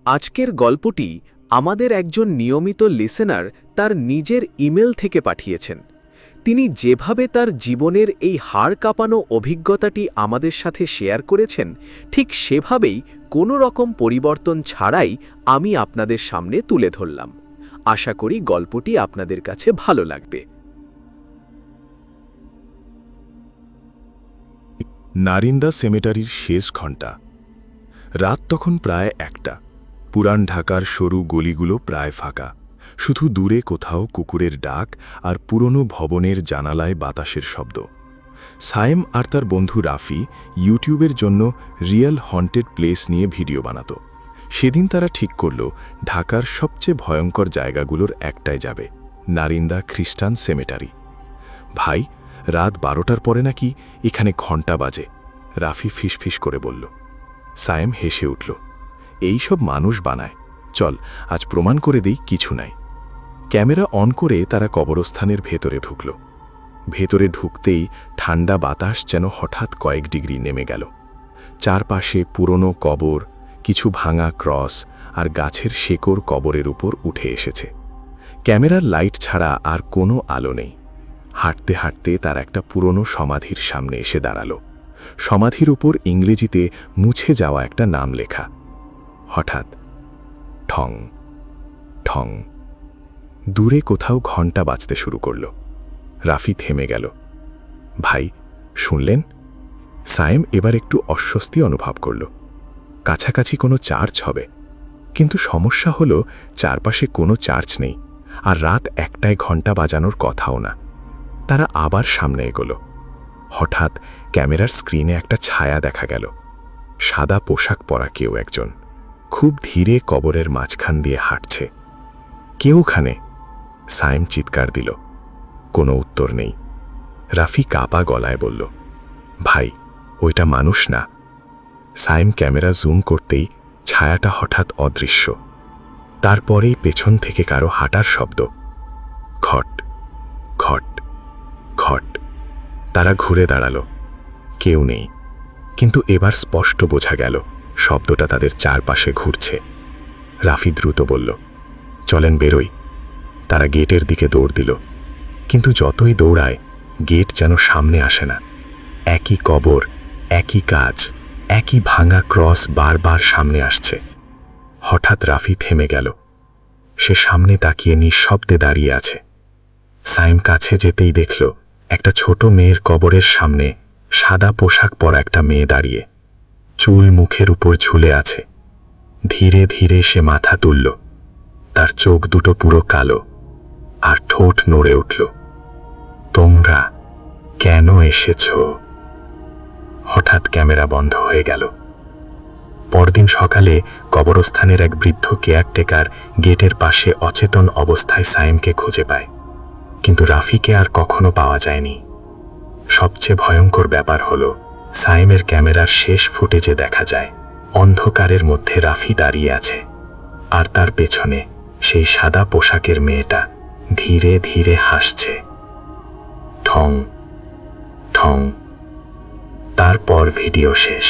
আজকের গল্পটি আমাদের একজন নিয়মিত লিসেনার তার নিজের ইমেল থেকে পাঠিয়েছেন। তিনি যেভাবে তার জীবনের এই হাড় কাঁপানো অভিজ্ঞতাটি আমাদের সাথে শেয়ার করেছেন, ঠিক সেভাবেই কোনো রকম পরিবর্তন ছাড়াই আমি আপনাদের সামনে তুলে ধরলাম। আশা করি গল্পটি আপনাদের কাছে ভালো লাগবে। নারিন্দা সেমেটারির শেষ ঘণ্টা। রাত তখন প্রায় 1টা। পুরান ঢাকার সরু গলিগুলো প্রায় ফাঁকা, শুধু দূরে কোথাও কুকুরের ডাক আর পুরনো ভবনের জানালায় বাতাসের শব্দ। সায়েম আর তার বন্ধু রাফি ইউটিউবের জন্য রিয়েল হন্টেড প্লেস নিয়ে ভিডিও বানাতো। সেদিন তারা ঠিক করল ঢাকার সবচেয়ে ভয়ঙ্কর জায়গাগুলোর একটায় যাবে, নারিন্দা খ্রিস্টান সেমেটারি। ভাই, রাত 12টার পরে নাকি এখানে ঘণ্টা বাজে, রাফি ফিসফিস করে বলল। সায়েম হেসে উঠল। এই সব মানুষ বানায়, চল আজ প্রমাণ করে দিই কিছু নাই। ক্যামেরা অন করে তারা কবরস্থানের ভেতরে ঢুকল। ভেতরে ঢুকতেই ঠান্ডা বাতাস যেন হঠাৎ কয়েক ডিগ্রি নেমে গেল। চারপাশে পুরনো কবর, কিছু ভাঙা ক্রস আর গাছের শেকড় কবরের উপর উঠে এসেছে। ক্যামেরার লাইট ছাড়া আর কোনো আলো নেই। হাঁটতে হাঁটতে তার একটা পুরনো সমাধির সামনে এসে দাঁড়ালো। সমাধির উপর ইংরেজিতে মুছে যাওয়া একটা নাম লেখা। হঠাৎ ঠং ঠং দূরে কোথাও ঘণ্টা বাজতে শুরু করল। রাফি থেমে গেল। ভাই, শুনলেন? সায়েম এবার একটু অস্বস্তি অনুভব করল। কাছাকাছি কোনো চার্চ হবে, কিন্তু সমস্যা হলো চারপাশে কোনো চার্চ নেই, আর রাত 1টায় ঘণ্টা বাজানোর কথাও না। তারা আবার সামনে এগোলো। হঠাৎ ক্যামেরার স্ক্রিনে একটা ছায়া দেখা গেল। সাদা পোশাক পরা কেউ একজন খুব ধীরে কবরের মাঝখান দিয়ে হাঁটছে। কেউ ওখানে? সায়েম চিৎকার দিল। কোনো উত্তর নেই। রাফি কাপা গলায় বলল, ভাই, ওইটা মানুষ না। সায়েম ক্যামেরা জুম করতেই ছায়াটা হঠাৎ অদৃশ্য। তারপরেই পেছন থেকে কারো হাঁটার শব্দ। ঘট ঘট ঘট। তারা ঘুরে দাঁড়ালো। কেউ নেই, কিন্তু এবার স্পষ্ট বোঝা গেল শব্দটা তাদের চারপাশে ঘুরছে। রাফি দ্রুত বলল, চলেন বেরোই। তারা গেটের দিকে দৌড় দিল, কিন্তু যতই দৌড়ায় গেট যেন সামনে আসে না। একই কবর, একই কাজ, একই ভাঙা ক্রস বারবার সামনে আসছে। হঠাৎ রাফি থেমে গেল। সে সামনে তাকিয়ে নিঃশব্দে দাঁড়িয়ে আছে। সায়েম কাছে যেতেই দেখল একটা ছোট মেয়ের কবরের সামনে সাদা পোশাক পরা একটা মেয়ে দাঁড়িয়ে, চুল মুখের উপর ঝুলে আছে। ধীরে ধীরে সে মাথা তুলল। তার চোখ দুটো পুরো কালো, আর ঠোঁট নড়ে উঠল। তোমরা কেন এসেছ? হঠাৎ ক্যামেরা বন্ধ হয়ে গেল। পরদিন সকালে কবরস্থানের এক বৃদ্ধ কেয়ারটেকার গেটের পাশে অচেতন অবস্থায় সায়েমকে খুঁজে পায়, কিন্তু রাফিকে আর কখনো পাওয়া যায়নি। সবচেয়ে ভয়ঙ্কর ব্যাপার হলো, সায়েমের ক্যামেরার শেষ ফুটেজে দেখা যায় অন্ধকারের মধ্যে রাফি দাঁড়িয়ে আছে, আর তার পেছনে সেই সাদা পোশাকের মেয়েটা ধীরে ধীরে হাসছে। ঠং ঠং। তারপর ভিডিও শেষ।